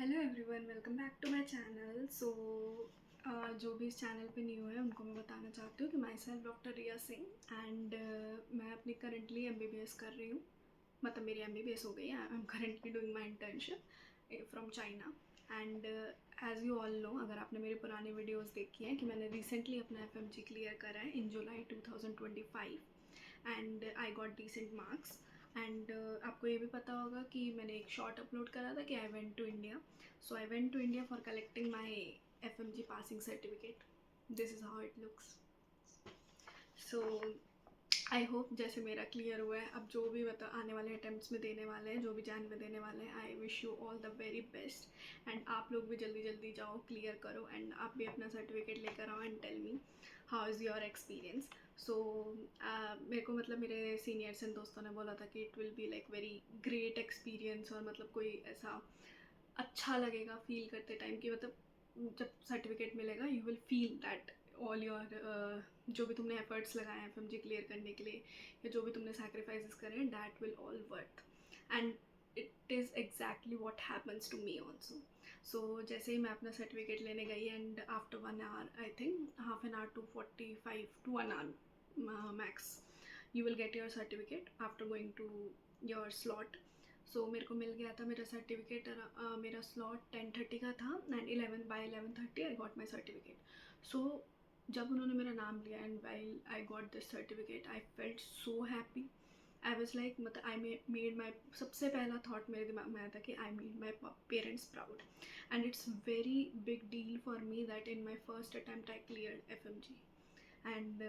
Hello everyone, welcome back to my channel. जो भी इस चैनल पे न्यू है उनको मैं बताना चाहती हूँ कि myself doctor Riya Singh and मैं अपनी करंटली एमबीबीएस कर रही हूँ। मतलब मेरी एमबीबीएस हो गई है। I am currently doing my internship from China and as you all know, अगर आपने मेरे पुराने वीडियोस देखी हैं, कि मैंने रिसेंटली अपना एफएमजी क्लियर करा है in July 2025 and I got decent marks. And आपको ये भी पता होगा कि मैंने एक शॉर्ट अपलोड करा था कि I went to India. So I went to India for collecting my FMG passing certificate. This is how it looks. So I hope जैसे मेरा क्लियर हुआ है, अब जो भी मतलब आने वाले अटैम्प्ट्स में देने वाले हैं, जो भी जैन में देने वाले हैं, I wish you all the very best. And आप लोग भी जल्दी जल्दी जाओ, क्लियर करो एंड आप भी अपना सर्टिफिकेट लेकर आओ and tell me how is your experience. So मेरे को मतलब मेरे सीनियर्स एंड दोस्तों ने बोला था कि it will be like very great experience, और मतलब कोई ऐसा अच्छा लगेगा फील करते टाइम कि मतलब जब सर्टिफिकेट मिलेगा you will feel that all your जो भी तुमने एफर्ट्स लगाए हैं एफएमजी क्लियर करने के लिए, या जो भी तुमने सैक्रिफाइसेस करे हैं, that will all worth. And it is exactly what happens to me also. So जैसे ही मैं अपना सर्टिफिकेट लेने गई and after 1 hour, I think half an hour to 45 to 1 hour max, you will get your certificate after going to your slot. So मेरे को मिल गया था मेरा सर्टिफिकेट। मेरा स्लॉट 10:30 का था and 11:30 I got my certificate. So जब उन्होंने मेरा नाम लिया and while I got this certificate, I felt so happy. I was like, मतलब आई मेड माई, सबसे पहला थाट मेरे दिमाग में आया था कि I made my parents proud and it's very big deal for me that in my first attempt I clear F M G. And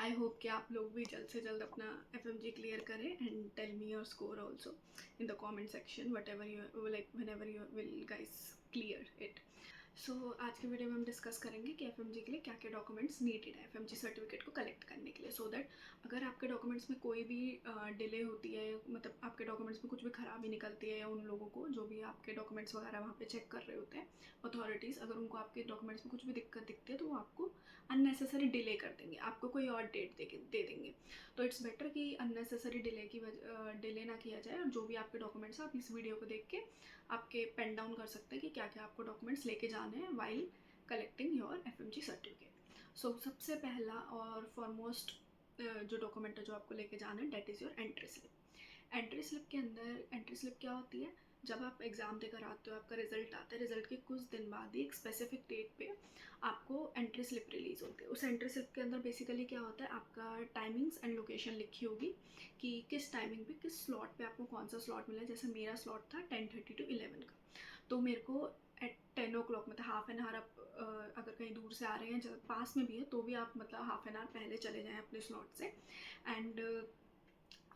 I hope कि आप लोग भी जल्द से जल्द अपना एफ एम जी क्लियर करें and tell me your score also in the comment section, whatever you like, whenever you will guys clear it. So आज के वीडियो में हम डिस्कस करेंगे कि एफएमजी के लिए क्या क्या डॉक्यूमेंट्स नीडेड है एफएमजी सर्टिफिकेट को कलेक्ट करने के लिए, सो दैट अगर आपके डॉक्यूमेंट्स में कोई भी डिले होती है, मतलब आपके डॉक्यूमेंट्स में कुछ भी खराबी निकलती है, या उन लोगों को जो भी आपके डॉक्यूमेंट्स वगैरह वहाँ पे चेक कर रहे होते हैं अथॉरिटीज़, अगर उनको आपके डॉक्यूमेंट्स में कुछ भी दिक्कत दिखती है तो वो आपको अननेसेसरी डिले कर देंगे, आपको कोई और डेट दे देंगे। तो इट्स बेटर कि अननेसेसरी डिले की डिले ना किया जाए, और जो भी आपके डॉक्यूमेंट्स हैं आप इस वीडियो को देख के आपके पेन डाउन कर सकते हैं कि क्या क्या आपको डॉक्यूमेंट्स लेके जाने हैं while collecting your FMG certificate. So सबसे पहला और फॉरमोस्ट जो डॉक्यूमेंट है जो आपको लेके जाना है, that is your entry slip. Entry slip के अंदर, एंट्री स्लिप क्या होती है, जब आप एग्ज़ाम देकर आते हो, आपका रिजल्ट आता है, रिजल्ट के कुछ दिन बाद ही एक स्पेसिफिक डेट पे आपको एंट्री स्लिप रिलीज़ होती है। उस एंट्री स्लिप के अंदर बेसिकली क्या होता है, आपका टाइमिंग्स एंड लोकेशन लिखी होगी कि किस टाइमिंग पे, किस स्लॉट पे आपको कौन सा स्लॉट मिला है। जैसे मेरा स्लॉट था 10:30 to 11 का, तो मेरे को एट 10 o'clock, मतलब हाफ एन आवर, आप अगर कहीं दूर से आ रहे हैं, जब पास में भी है तो भी आप मतलब हाफ एन आवर पहले चले जाएँ अपने स्लॉट से एंड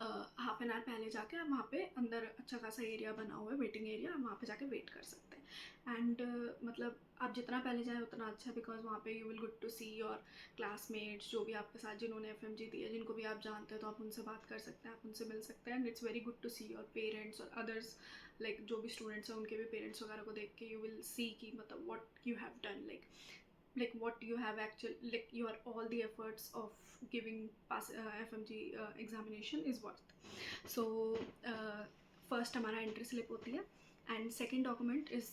हाफ एन आवर पहले जाके आप वहाँ पे अंदर अच्छा खासा एरिया बना हुआ है, वेटिंग एरिया, आप वहाँ पे जाके वेट कर सकते हैं। एंड मतलब आप जितना पहले जाए उतना अच्छा, बिकॉज वहाँ पे you will good to see your classmates, जो भी आपके साथ जिन्होंने एफएमजी दी है, जिनको भी आप जानते हो, तो आप उनसे बात कर सकते हैं, आप उनसे मिल सकते हैं। And it's very good to see your parents और अदर्स, लाइक जो भी स्टूडेंट्स हैं उनके भी पेरेंट्स वगैरह को देख के यू विल सी कि मतलब what you have done, like what you have actually, like your all the efforts of giving pass fmg examination is worth. So first हमारा एंट्री स्लिप होती है and second document is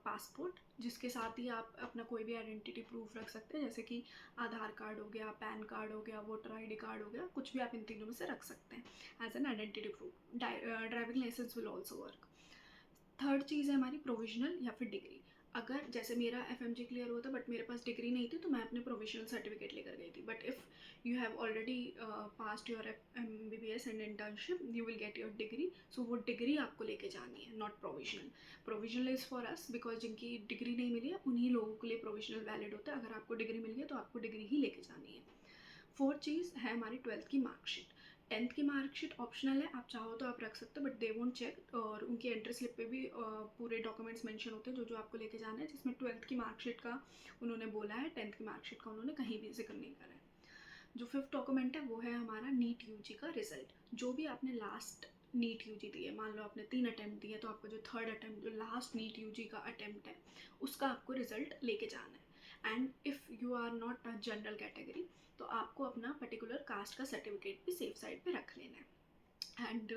passport, जिसके साथ ही आप अपना कोई भी आइडेंटिटी प्रूफ रख सकते हैं, जैसे कि आधार कार्ड हो गया, पैन कार्ड हो गया, वोटर आईडी कार्ड हो गया, कुछ भी आप इन तीनों में से रख सकते हैं as an identity proof. Driving licence will also work. Third चीज़ है हमारी प्रोविजनल या फिर डिग्री। अगर जैसे मेरा एफएमजी क्लियर हुआ था बट मेरे पास डिग्री नहीं थी, तो मैं अपने प्रोविजनल सर्टिफिकेट लेकर गई थी। But if you have already passed your MBBS and internship, you will get your degree. So वो डिग्री आपको लेके जानी है, not provisional. Provisional is for us, because जिनकी डिग्री नहीं मिली है उन्हीं लोगों के लिए प्रोविजनल वैलिड होता है। अगर आपको डिग्री मिल गई तो आपको डिग्री ही लेके जानी है। फोर्थ चीज़ है हमारी 12th की मार्कशीट। 10th की मार्कशीट ऑप्शनल है, आप चाहो तो आप रख सकते हो, बट दे वोंट चेक। और उनकी एंट्री स्लिप पे भी पूरे डॉक्यूमेंट्स मेंशन होते हैं जो जो आपको लेके जाना है, जिसमें 12th की मार्कशीट का उन्होंने बोला है, 10th की मार्कशीट का उन्होंने कहीं भी जिक्र नहीं करा है। जो फिफ्थ डॉक्यूमेंट है वो है हमारा नीट यूजी का रिजल्ट। जो भी आपने लास्ट नीट यूजी दी है, मान लो आपने 3 अटैम्प्ट दिए, तो आपका जो थर्ड अटैम्प्ट, जो लास्ट नीट यूजी का अटैम्प्ट है, उसका आपको रिजल्ट लेके जाना है। And if you are not a general category, तो आपको अपना पर्टिकुलर कास्ट का सर्टिफिकेट भी सेफ साइड पे रख लेना है। एंड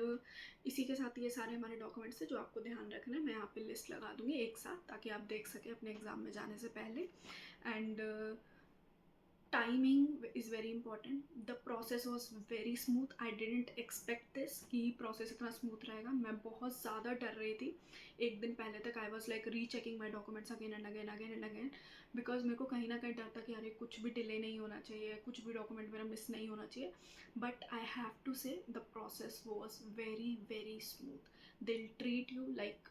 इसी के साथ ये सारे हमारे डॉक्यूमेंट्स हैं जो आपको ध्यान रखना है। मैं यहाँ पे लिस्ट लगा दूँगी एक साथ ताकि आप देख सकें अपने एग्ज़ाम में जाने से पहले। And timing is very important. The process was very smooth. I didn't expect this कि प्रोसेस इतना स्मूथ रहेगा। मैं बहुत ज़्यादा डर रही थी एक दिन पहले तक। आई was like rechecking my documents again and again again and again, because मेरे को कहीं ना कहीं डर था कि अरे कुछ भी डिले नहीं होना चाहिए, कुछ भी डॉक्यूमेंट मेरा मिस नहीं होना चाहिए। But I have to say the process was very very smooth. They will treat you like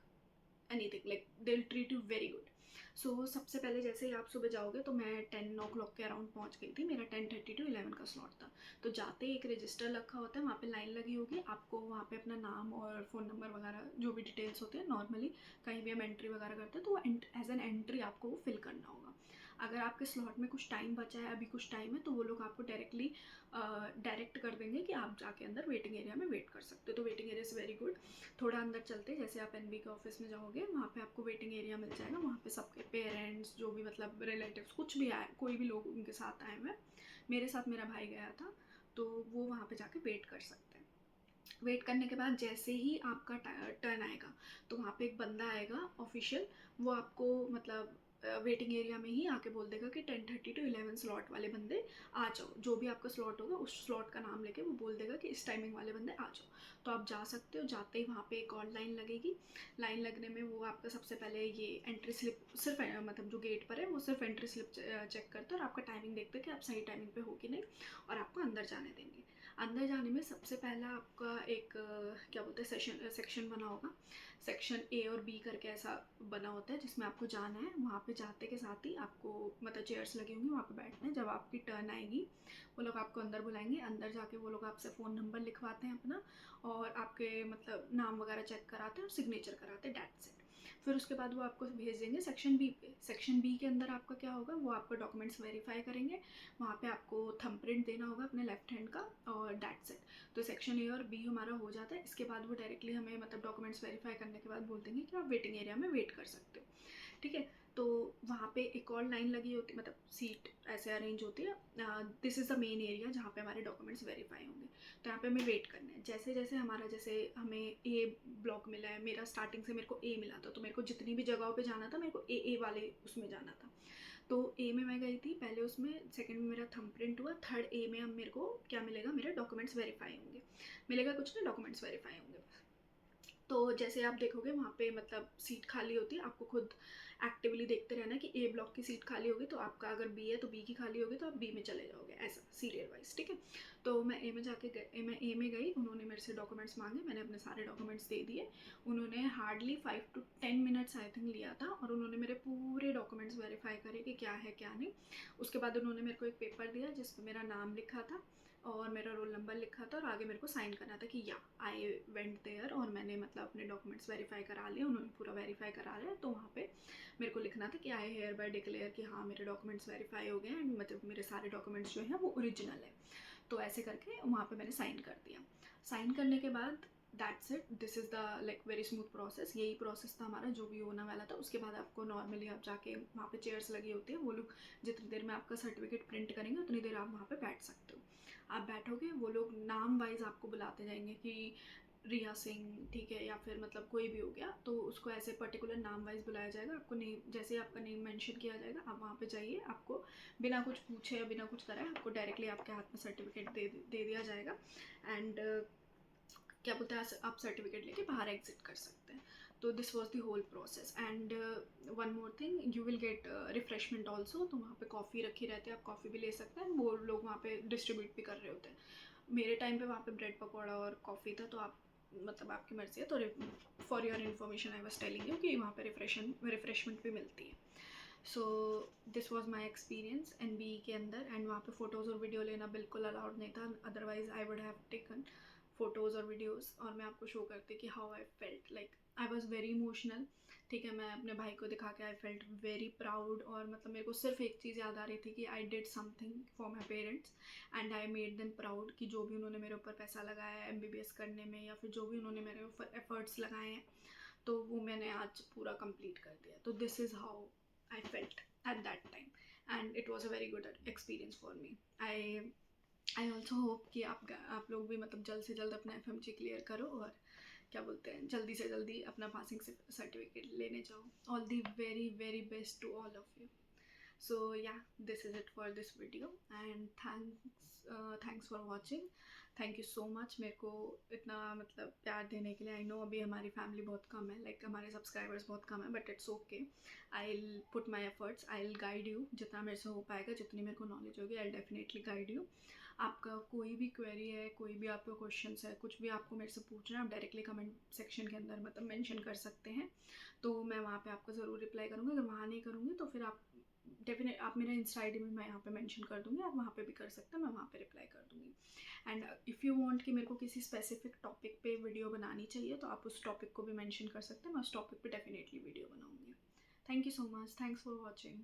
anything, like they will treat you very good. So सबसे पहले जैसे ही आप सुबह जाओगे तो मैं 10 o'clock के अराउंड पहुंच गई थी। मेरा 10:30 to 11 का स्लॉट था। तो जाते ही एक रजिस्टर रखा होता है, वहाँ पे लाइन लगी होगी। आपको वहाँ पे अपना नाम और फ़ोन नंबर वगैरह जो भी डिटेल्स होते हैं नॉर्मली कहीं भी हम एंट्री वगैरह करते हैं तो वो एज एन एंट्री आपको वो फिल करना होगा। अगर आपके स्लॉट में कुछ टाइम बचा है, अभी कुछ टाइम है, तो वो लोग आपको डायरेक्ट कर देंगे कि आप जाके अंदर वेटिंग एरिया में वेट कर सकते हो। तो waiting area is very good. थोड़ा अंदर चलते जैसे आप एनबी के ऑफिस में जाओगे वहाँ पे आपको वेटिंग एरिया मिल जाएगा। वहाँ पे सबके पेरेंट्स जो भी मतलब रिलेटिव्स कुछ भी आए, कोई भी लोग उनके साथ आए हुए, मेरे साथ मेरा भाई गया था, तो वो वहाँ पे जाके वेट कर सकते हैं। वेट करने के बाद जैसे ही आपका टर्न आएगा तो वहाँ पे एक बंदा आएगा ऑफिशियल, वो आपको मतलब वेटिंग एरिया में ही आके बोल देगा कि 10:30 to 11 स्लॉट वाले बंदे आ जाओ। जो भी आपका स्लॉट होगा उस स्लॉट का नाम लेके वो बोल देगा कि इस टाइमिंग वाले बंदे आ जाओ। तो आप जा सकते हो। जाते ही वहाँ पे एक और लाइन लगेगी। लाइन लगने में वो आपका सबसे पहले ये एंट्री स्लिप, सिर्फ मतलब जो गेट पर है वो सिर्फ एंट्री स्लिप चेक करते हैं और आपका टाइमिंग देखते हैं कि आप सही टाइमिंग पे हो कि नहीं, और आपको अंदर जाने देंगे। अंदर जाने में सबसे पहला आपका एक क्या बोलते हैं सेक्शन बना होगा। सेक्शन ए और बी करके ऐसा बना होता है जिसमें आपको जाना है। वहाँ पे जाते के साथ ही आपको मतलब चेयर्स लगी होंगी, वहाँ पे बैठना है। जब आपकी टर्न आएगी वो लोग आपको अंदर बुलाएंगे। अंदर जाके वो लोग आपसे फ़ोन नंबर लिखवाते हैं अपना, और आपके मतलब नाम वगैरह चेक कराते हैं और सिग्नेचर कराते हैं, डेट्स इट। फिर उसके बाद वो आपको भेज देंगे सेक्शन बी पे। सेक्शन बी के अंदर आपका क्या होगा, वो आपका डॉक्यूमेंट्स वेरीफाई करेंगे। वहाँ पे आपको थंब प्रिंट देना होगा अपने लेफ्ट हैंड का, और डेट्स इट। तो सेक्शन ए और बी हमारा हो जाता है। इसके बाद वो डायरेक्टली हमें मतलब डॉक्यूमेंट्स वेरीफाई करने के बाद बोल देंगे कि आप वेटिंग एरिया में वेट कर सकते हो। ठीक है। तो वहाँ पे एक और लाइन लगी होती है, मतलब सीट ऐसे अरेंज होती है। This is the main area जहाँ पे हमारे डॉक्यूमेंट्स वेरीफाई होंगे। तो यहाँ पे हमें वेट करना है। जैसे जैसे हमारा, जैसे हमें ए ब्लॉक मिला है, मेरा स्टार्टिंग से मेरे को ए मिला था, तो मेरे को जितनी भी जगहों पे जाना था मेरे को ए वाले उसमें जाना था। तो ए में मैं गई थी पहले, उसमें सेकंड में मेरा थंब प्रिंट हुआ, थर्ड ए में अब मेरे को क्या मिलेगा, मेरे डॉक्यूमेंट्स वेरीफाई होंगे। मिलेगा कुछ नहीं, डॉक्यूमेंट्स वेरीफाई होंगे। तो जैसे आप देखोगे वहाँ पे मतलब सीट खाली होती है, आपको खुद एक्टिवली देखते रहना कि ए ब्लॉक की सीट खाली होगी तो आपका, अगर बी है तो बी की खाली होगी तो आप बी में चले जाओगे, ऐसा सीरियल वाइज। ठीक है। तो मैं ए में जाके मैं ए में गई। उन्होंने मेरे से डॉक्यूमेंट्स मांगे, मैंने अपने सारे डॉक्यूमेंट्स दे दिए। उन्होंने hardly 5 to 10 minutes I think लिया था, और उन्होंने मेरे पूरे डॉक्यूमेंट्स वेरीफाई करे कि क्या है क्या नहीं। उसके बाद उन्होंने मेरे को एक पेपर दिया जिसमें मेरा नाम लिखा था और मेरा रोल नंबर लिखा था, और आगे मेरे को साइन करना था कि या आई वेंट देयर, और मैंने मतलब अपने डॉक्यूमेंट्स वेरीफाई करा लिए। उन्होंने पूरा वेरीफाई करा लिया। तो वहाँ पे मेरे को लिखना था कि आई हेयर बाय डिक्लेयर कि हाँ मेरे डॉक्यूमेंट्स वेरीफाई हो गए हैं, मतलब मेरे सारे डॉक्यूमेंट्स जो हैं वो ओरिजिनल है। तो ऐसे करके वहाँ पे मैंने साइन कर दिया। साइन करने के बाद that's it. This is the like very smooth process. यही प्रोसेस था हमारा जो भी होने वाला था। उसके बाद आपको नॉर्मली आप जाके वहाँ पे चेयर्स लगी होती है, वो लोग जितनी देर में आपका सर्टिफिकेट प्रिंट करेंगे उतनी देर आप वहाँ पे बैठ सकते हो। आप बैठोगे, वो लोग नाम वाइज आपको बुलाते जाएंगे कि रिया सिंह, ठीक है, या फिर मतलब कोई भी हो गया, तो उसको ऐसे पर्टिकुलर नाम वाइज बुलाया जाएगा। आपको नेम, जैसे आपका नेम मेंशन किया जाएगा, आप वहाँ पे जाइए। आपको बिना कुछ पूछे या बिना कुछ कराए आपको डायरेक्टली आपके हाथ में सर्टिफिकेट दे दिया जाएगा। एंड क्या बोलते हैं, आप सर्टिफिकेट लेके बाहर एग्जिट कर सकते हैं। तो this was the whole process. And one more thing, you will get refreshment also. तो वहाँ पे कॉफ़ी रखी रहती है, आप कॉफ़ी भी ले सकते हैं। वो लोग वहाँ पे डिस्ट्रीब्यूट भी कर रहे होते हैं। मेरे टाइम पे वहाँ पे ब्रेड पकौड़ा और कॉफ़ी था, तो आप मतलब आपकी मर्ज़ी है। तो for your information I was telling you कि वहाँ पे रिफ्रेशमेंट भी मिलती है। So this was my experience NB के अंदर। एंड वहाँ पे फ़ोटोज़ और वीडियो लेना बिल्कुल अलाउड नहीं था, otherwise I would have taken photos और वीडियोज़, और मैं आपको शो करती कि how I felt, like I was very emotional. ठीक है। मैं अपने भाई को दिखा के आई फेल्ट वेरी प्राउड, और मतलब मेरे को सिर्फ एक चीज़ याद आ रही थी कि I did something for my parents and I made them proud, कि जो भी उन्होंने मेरे ऊपर पैसा लगाया है MBBS करने में, या फिर जो भी उन्होंने मेरे ऊपर एफर्ट्स लगाए हैं, तो वो मैंने आज पूरा कंप्लीट कर दिया। तो this is how I felt at that time, and it was a very good experience for me. I I also hope कि आप लोग भी मतलब जल्द से जल्द अपना FMG क्लियर करो और क्या बोलते हैं जल्दी से जल्दी अपना पासिंग सर्टिफिकेट लेने जाओ. All the very very best to all of you. So yeah, this is it for this video and thanks for watching. Thank you so much मेरे को इतना मतलब प्यार देने के लिए. आई नो अभी हमारी फैमिली बहुत कम है, लाइक हमारे सब्सक्राइबर्स बहुत कम है, but it's okay. I will put my efforts, I will guide you जितना मेरे से हो पाएगा, जितनी मेरे को नॉलेज होगी. I will definitely guide you. आपका कोई भी क्वेरी है, कोई भी आपका क्वेश्चन है, कुछ भी आपको मेरे से पूछना है, आप डायरेक्टली कमेंट सेक्शन के अंदर मतलब मेंशन कर सकते हैं. तो मैं वहाँ पे आपको ज़रूर रिप्लाई करूँगी. अगर वहाँ नहीं करूँगी तो फिर आप डेफिनेट आप मेरा इंस्टा ID में मैं यहाँ पे मेंशन कर दूँगी, आप वहाँ पे भी कर सकते हैं, मैं वहाँ पे रिप्लाई कर दूँगी. एंड इफ़ यू वांट कि मेरे को किसी स्पेसिफिक टॉपिक पे वीडियो बनानी चाहिए तो आप उस टॉपिक को भी मेंशन कर सकते हैं, मैं उस टॉपिक पे डेफिनेटली वीडियो बनाऊँगी. Thank you so much. Thanks for watching.